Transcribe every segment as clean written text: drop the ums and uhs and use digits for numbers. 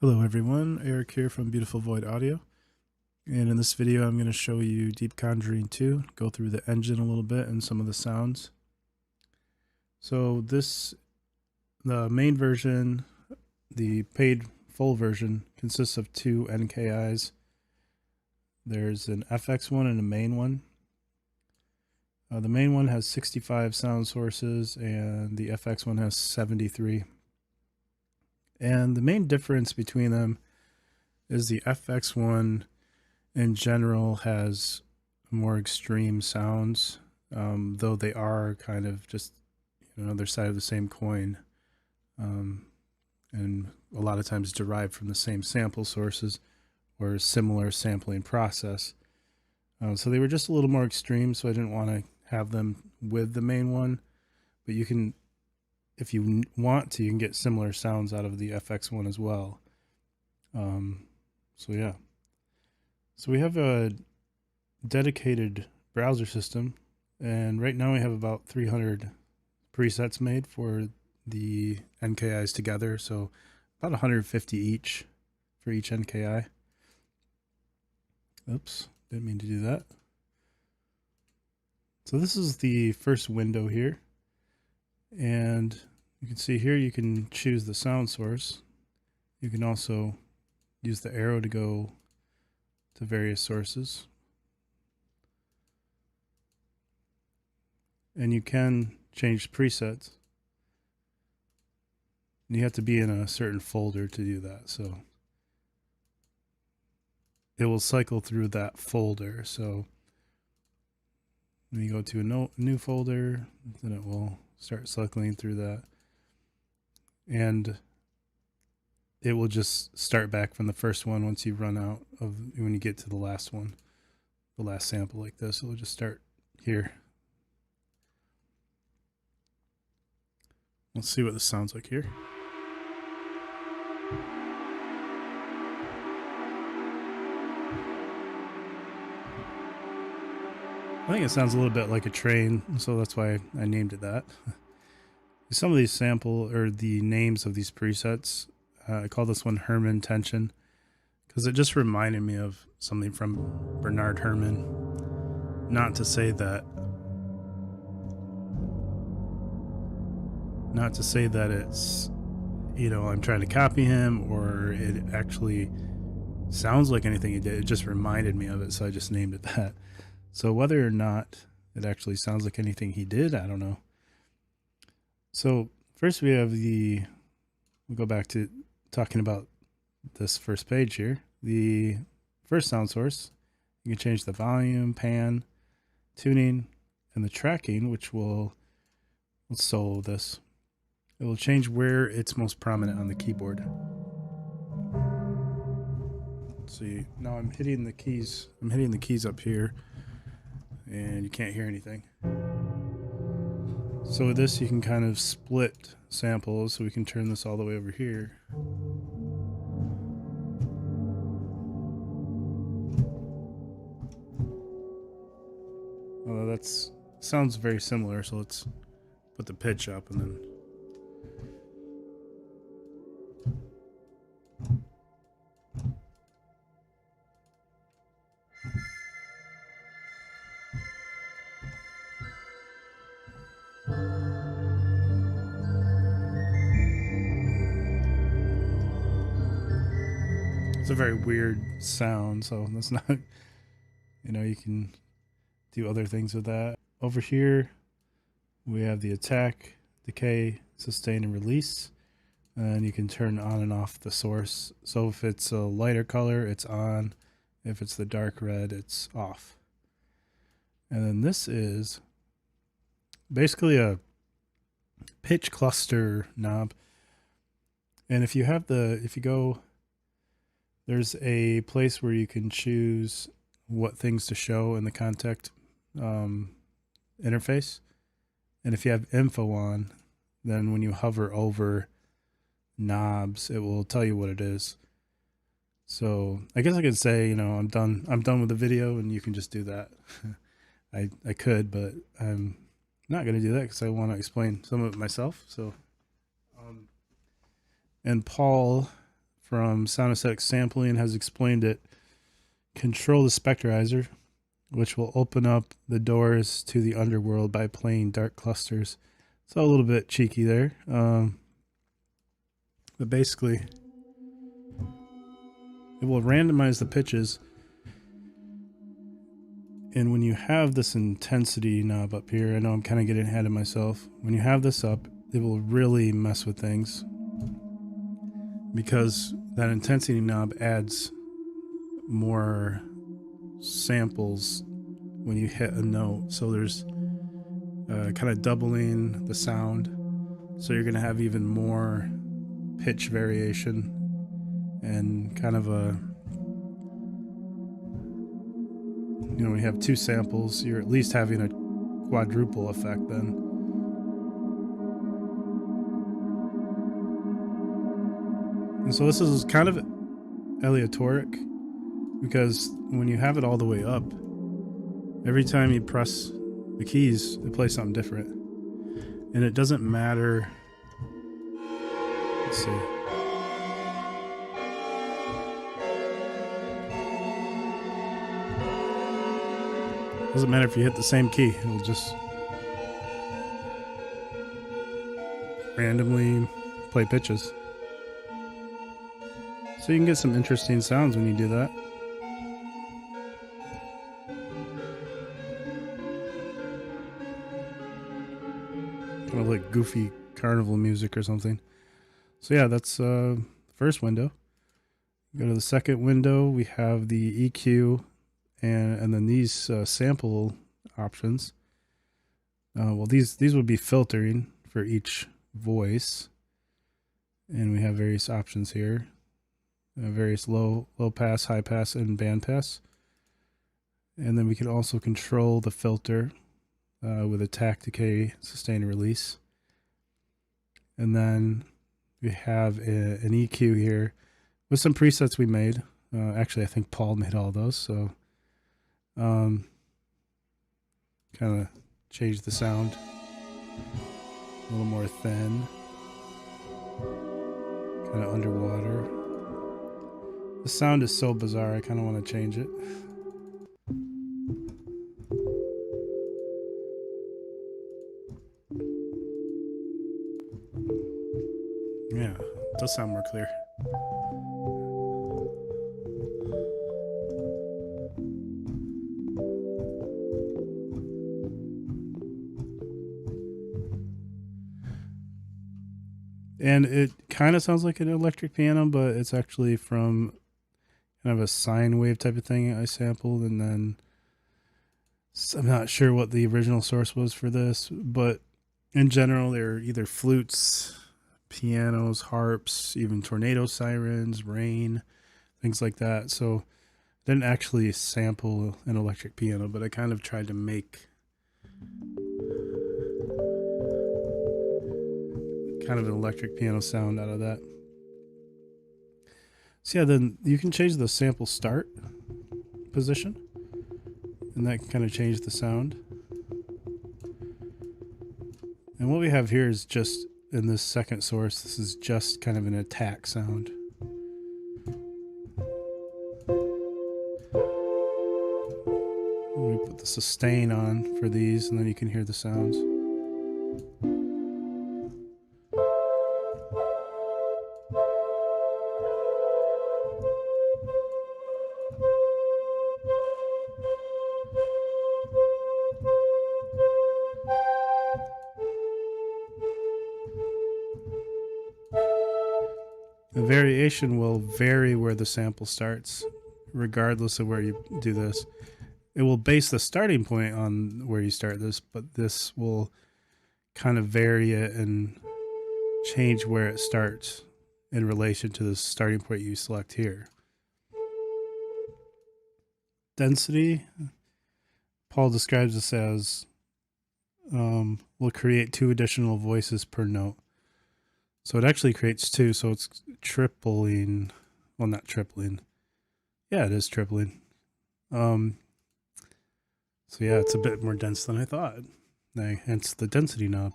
Hello everyone, Eric here from Beautiful Void Audio, and in this video I'm going to show you Deep Conjuring 2, go through the engine a little bit and some of the sounds. So the main version, the paid full version, consists of two NKIs. There's an FX one and a main one. The main one has 65 sound sources and the FX one has 73. And the main difference between them is the FX one in general has more extreme sounds, though they are kind of just other side of the same coin, and a lot of times derived from the same sample sources or similar sampling process. So they were just a little more extreme, so I didn't want to have them with the main one, but you can, if you want to, you can get similar sounds out of the FX one as well. So yeah. So we have a dedicated browser system, and right now we have about 300 presets made for the NKIs together, so about 150 each for each NKI. Oops, didn't mean to do that. So this is the first window here, and you can see here you can choose the sound source. You can also use the arrow to go to various sources. And you can change presets. And you have to be in a certain folder to do that. So it will cycle through that folder. So when you go to a new folder, then it will start cycling through that. And it will just start back from the first one once you run out of, when you get to the last one, the last sample like this, it'll just start here. Let's see what this sounds like here. I think it sounds a little bit like a train, so that's why I named it that. Some of these the names of these presets, I call this one Herman Tension, because it just reminded me of something from Bernard Herrmann. Not to say that it's, I'm trying to copy him or it actually sounds like anything he did. It just reminded me of it, so I just named it that. So whether or not it actually sounds like anything he did, I don't know. So first we have we'll go back to talking about this first page here. The first sound source, you can change the volume, pan, tuning, and the tracking, which let's solo this. It will change where it's most prominent on the keyboard. See, now I'm hitting the keys up here, and you can't hear anything. So with this, you can kind of split samples, so we can turn this all the way over here. Although that sounds very similar, so let's put the pitch up and then... It's a very weird sound, so that's not, you can do other things with that. Over here, we have the attack, decay, sustain, and release. And you can turn on and off the source. So if it's a lighter color, it's on. If it's the dark red, it's off. And then this is basically a pitch cluster knob. And if you go, there's a place where you can choose what things to show in the Kontakt interface. And if you have info on, then when you hover over knobs, it will tell you what it is. So I guess I could say, I'm done with the video and you can just do that. I could, but I'm not going to do that because I want to explain some of it myself. So, and Paul from Sound Aesthetic Sampling has explained it. Control the specterizer, which will open up the doors to the underworld by playing dark clusters. So a little bit cheeky there. But basically, it will randomize the pitches. And when you have this intensity knob up here, I know I'm kind of getting ahead of myself. When you have this up, it will really mess with things, because that intensity knob adds more samples when you hit a note. So there's kind of doubling the sound. So you're going to have even more pitch variation and kind of a, you know, when you have two samples, you're at least having a quadruple effect then. And so this is kind of aleatoric, because when you have it all the way up, every time you press the keys, it plays something different. And it doesn't matter. Let's see. Doesn't matter if you hit the same key, it'll just randomly play pitches. So you can get some interesting sounds when you do that. Kind of like goofy carnival music or something. So yeah, that's the first window. Go to the second window, we have the EQ and then these sample options. Well, these would be filtering for each voice. And we have various options here. Various low pass, high pass, and band pass. And then we can also control the filter with attack, decay, sustain, release. And then we have an EQ here with some presets we made. Actually, I think Paul made all those, so kind of change the sound a little more thin, kind of underwater. The sound is so bizarre, I kind of want to change it. Yeah, it does sound more clear. And it kind of sounds like an electric piano, but it's actually from kind of a sine wave type of thing I sampled, and then I'm not sure what the original source was for this, but in general, they're either flutes, pianos, harps, even tornado sirens, rain, things like that. So I didn't actually sample an electric piano, but I kind of tried to make kind of an electric piano sound out of that. So yeah, then you can change the sample start position, and that can kind of change the sound. And what we have here is just, in this second source, this is just kind of an attack sound. We put the sustain on for these, and then you can hear the sounds. The variation will vary where the sample starts, regardless of where you do this. It will base the starting point on where you start this, but this will kind of vary it and change where it starts in relation to the starting point you select here. Density, Paul describes this as will create 2 additional voices per note. So it actually creates 2, so it's tripling. Well, not tripling. Yeah, it is tripling. So yeah, it's a bit more dense than I thought. Hence the density knob.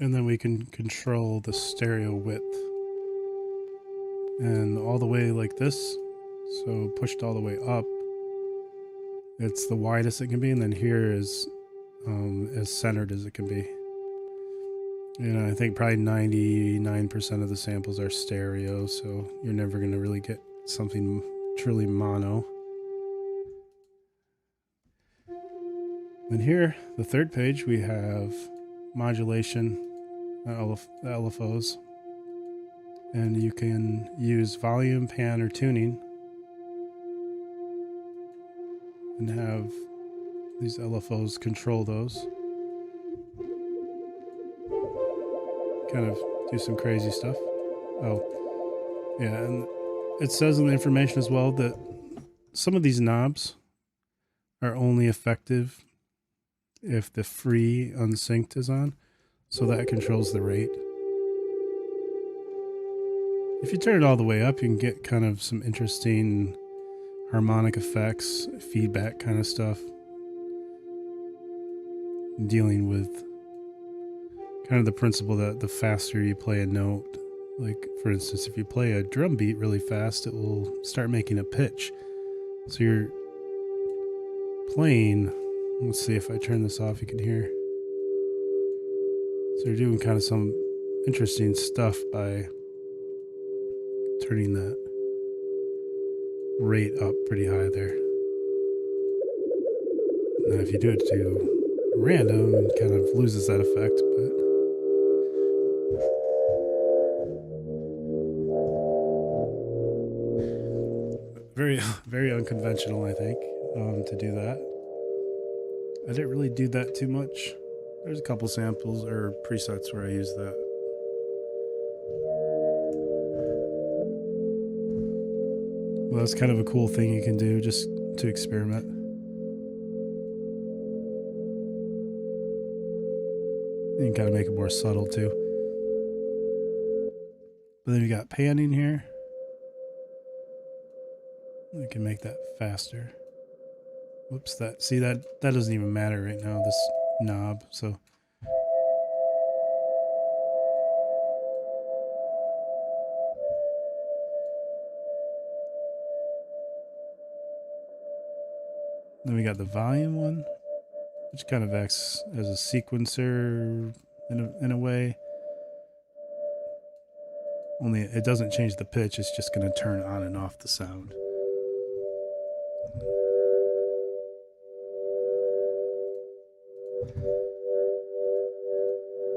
And then we can control the stereo width. And all the way like this. So pushed all the way up. It's the widest it can be, and then here is as centered as it can be. And I think probably 99% of the samples are stereo, so you're never going to really get something truly mono. And here, the third page, we have modulation, LFOs. And you can use volume, pan, or tuning and have these LFOs control those. Kind of do some crazy stuff. Oh, yeah, and it says in the information as well that some of these knobs are only effective if the free unsynced is on, so that controls the rate. If you turn it all the way up, you can get kind of some interesting harmonic effects, feedback kind of stuff, dealing with kind of the principle that the faster you play a note, like for instance, if you play a drum beat really fast, it will start making a pitch. So you're playing, let's see if I turn this off, you can hear. So you're doing kind of some interesting stuff by turning that rate up pretty high there. Now if you do it to random, it kind of loses that effect, but very unconventional, I think, to do that. I didn't really do that too much. There's a couple samples or presets where I use that. Well, that's kind of a cool thing you can do just to experiment. You can kind of make it more subtle too. But then you got panning here. I can make that faster. Whoops, that doesn't even matter right now, this knob, so. Then we got the volume one, which kind of acts as a sequencer in a way. Only it doesn't change the pitch, it's just going to turn on and off the sound.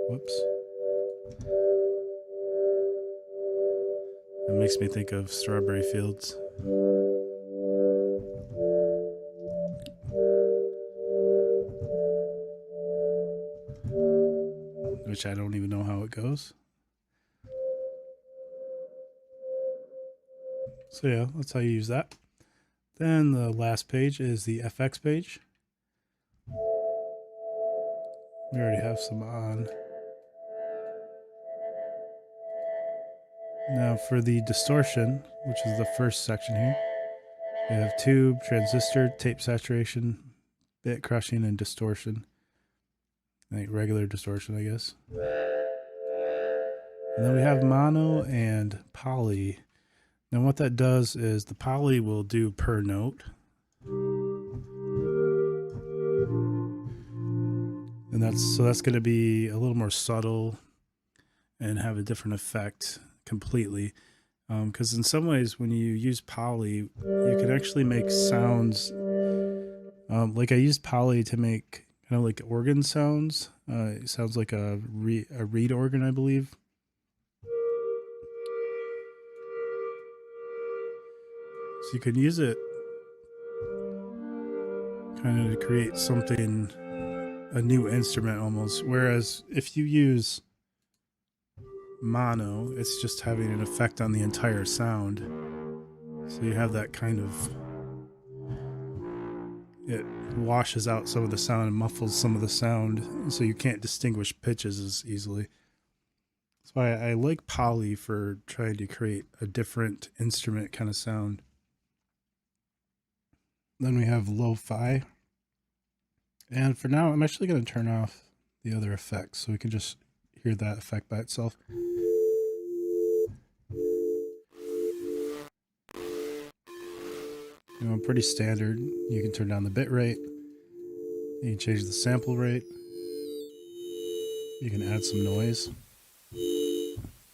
Whoops. It makes me think of Strawberry Fields. Which I don't even know how it goes. So yeah, that's how you use that. Then the last page is the FX page. We already have some on. Now for the distortion, which is the first section here, we have tube, transistor, tape saturation, bit crushing, and distortion. I think regular distortion, I guess. And then we have mono and poly. Now what that does is the poly will do per note. And that's going to be a little more subtle and have a different effect completely. Because in some ways when you use poly, you can actually make sounds. Like I used poly to make kind of like organ sounds. It sounds like a reed organ, I believe. So you can use it kind of to create something, a new instrument almost. Whereas if you use mono, it's just having an effect on the entire sound. So you have that kind of, it washes out some of the sound and muffles some of the sound, so you can't distinguish pitches as easily. So I like poly for trying to create a different instrument kind of sound. Then we have lo-fi. And for now, I'm actually going to turn off the other effects so we can just hear that effect by itself. You know, pretty standard. You can turn down the bit rate. You can change the sample rate. You can add some noise.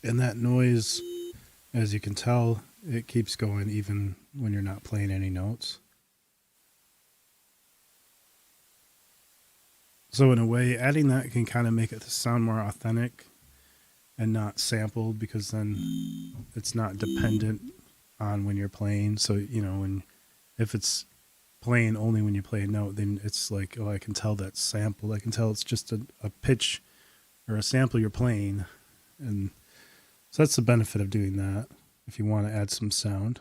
And that noise, as you can tell, it keeps going even when you're not playing any notes. So in a way, adding that can kind of make it sound more authentic and not sampled, because then it's not dependent on when you're playing. So, you know, if it's playing only when you play a note, then it's like, oh, I can tell that's sampled. I can tell it's just a pitch or a sample you're playing. And so that's the benefit of doing that if you want to add some sound.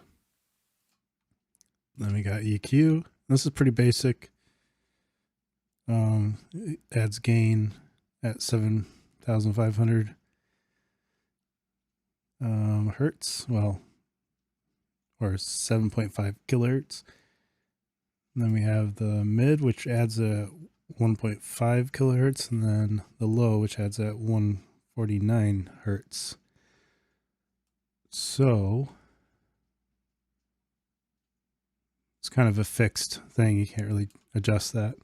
Then we got EQ. This is pretty basic. It adds gain at 7,500 hertz, well, or 7.5 kilohertz. And then we have the mid, which adds a 1.5 kilohertz, and then the low, which adds at 149 hertz. So it's kind of a fixed thing. You can't really adjust that.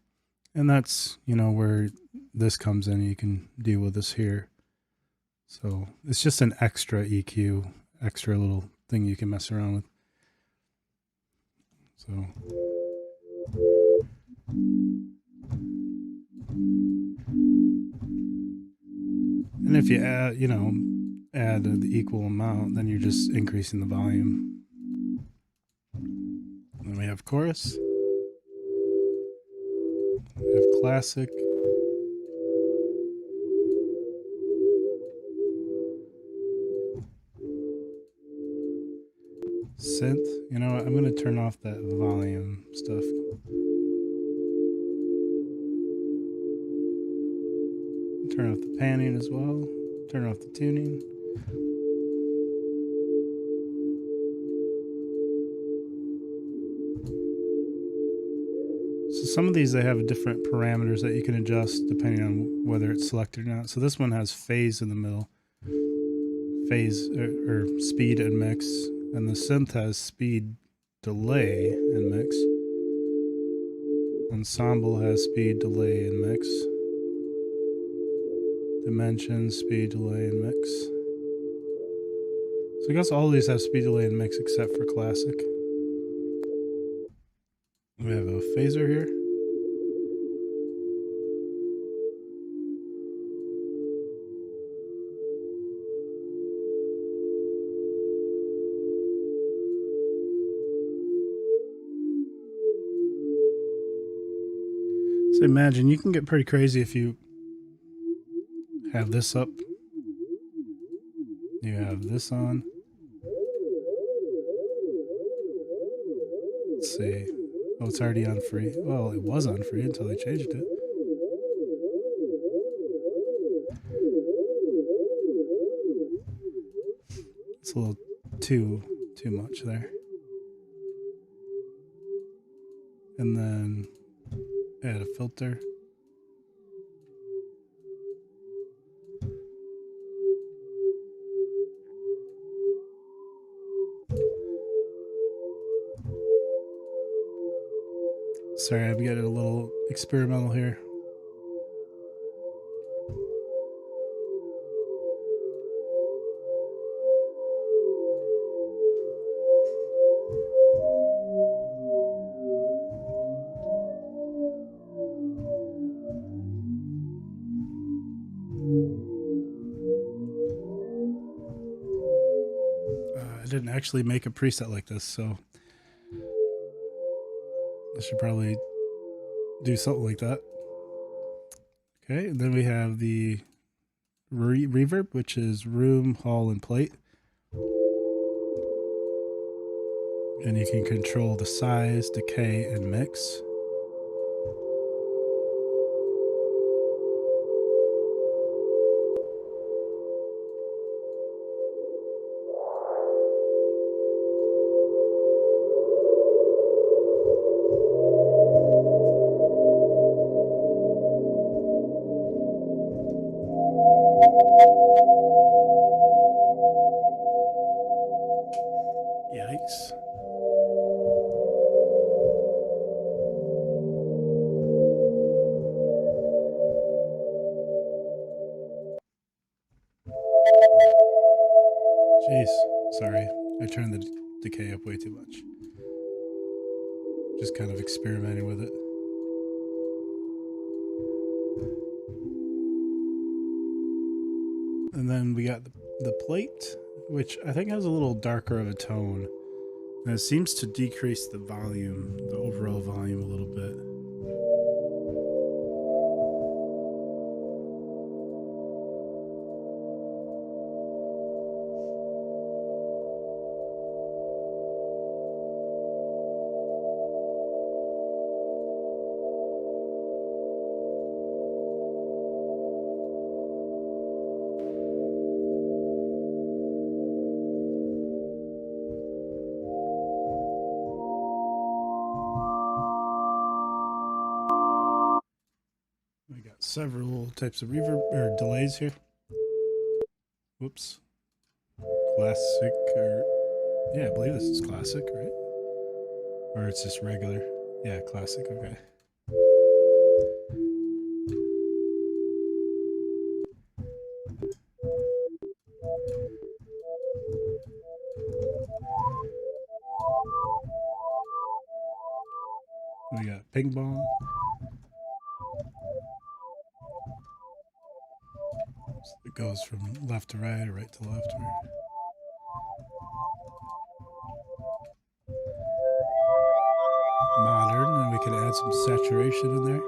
And that's, you know, where this comes in. You can deal with this here. So it's just an extra EQ, extra little thing you can mess around with. So and if you add, you know, add the equal amount, then you're just increasing the volume. Then we have chorus. We have classic. Synth. You know what? I'm going to turn off that volume stuff. Turn off the panning as well. Turn off the tuning. So some of these, they have different parameters that you can adjust depending on whether it's selected or not. So this one has phase in the middle. Phase or speed and mix. And the synth has speed, delay, and mix. Ensemble has speed, delay, and mix. Dimension, speed, delay, and mix. So I guess all of these have speed, delay, and mix except for classic. We have a phaser here. So imagine, you can get pretty crazy if you have this up. You have this on. Let's see. Oh, it's already on free. Well, it was on free until they changed it. It's a little too much there. And then add a filter. Sorry, I'm getting a little experimental here. I didn't actually make a preset like this, so I should probably do something like that. Okay, and then we have the reverb, which is room, hall, and plate. And you can control the size, decay, and mix. peaks. Jeez, sorry. I turned the decay up way too much. Just kind of experimenting with it. And then we got the plate, which I think has a little darker of a tone. And it seems to decrease the volume, the overall volume a little bit. We got several types of reverb or delays here. Whoops. Classic, or yeah, I believe this is classic, right? Or it's just regular. Yeah, classic, okay. We got ping pong. So it goes from left to right or right to left. Modern, and we can add some saturation in there.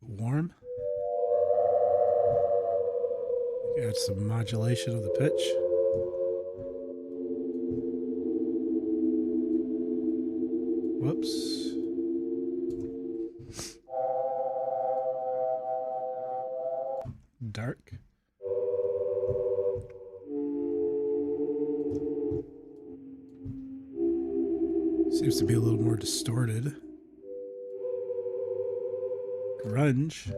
Warm. Add some modulation of the pitch. Whoops. Dark. Seems to be a little more distorted. Grunge.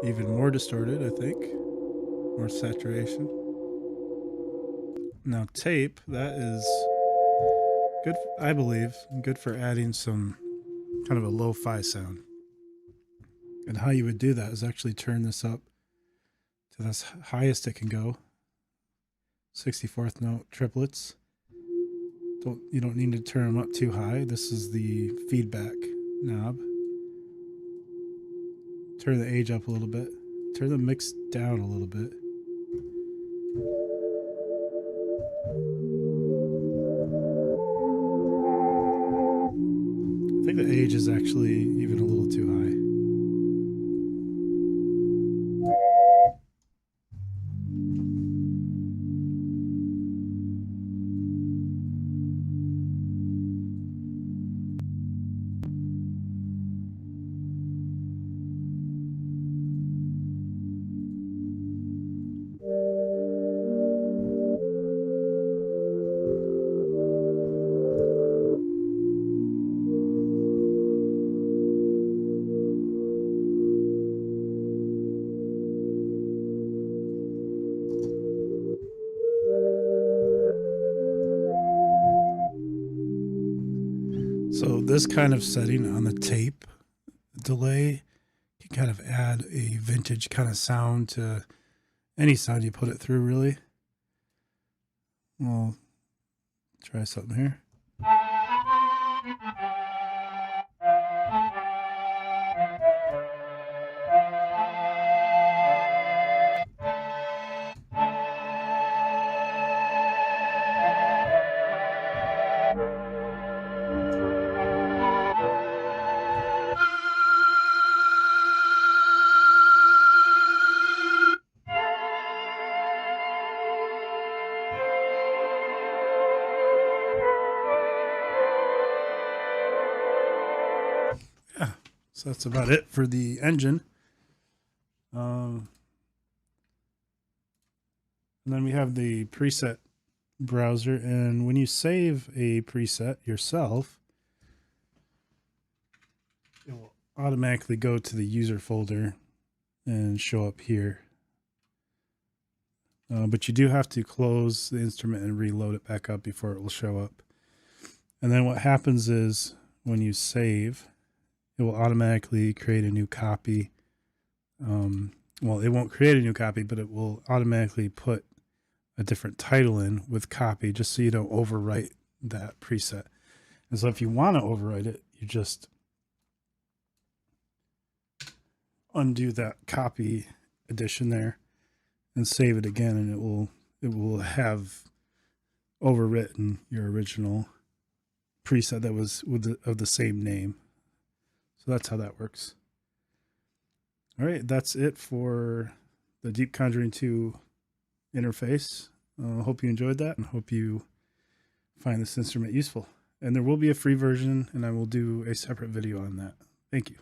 Even more distorted, I think. More saturation. Now tape, that is good, I believe, good for adding some kind of a lo-fi sound. And how you would do that is actually turn this up to the highest it can go. 64th note triplets. You don't need to turn them up too high. This is the feedback knob. Turn the age up a little bit. Turn the mix down a little bit. I think the age is actually even a little too high. So this kind of setting on the tape delay can kind of add a vintage kind of sound to any sound you put it through, really. We'll try something here. Yeah, so that's about it for the engine. And then we have the preset browser, and when you save a preset yourself, it will automatically go to the user folder and show up here. But you do have to close the instrument and reload it back up before it will show up. And then what happens is when you save, it will automatically create a new copy. Well, it won't create a new copy, but it will automatically put a different title in with copy, just so you don't overwrite that preset. And so if you want to overwrite it, you just undo that copy edition there and save it again, and it will have overwritten your original preset that was of the same name. So that's how that works. All right, that's it for the Deep Conjuring II interface. Hope you enjoyed that, and hope you find this instrument useful. And there will be a free version, and I will do a separate video on that. Thank you.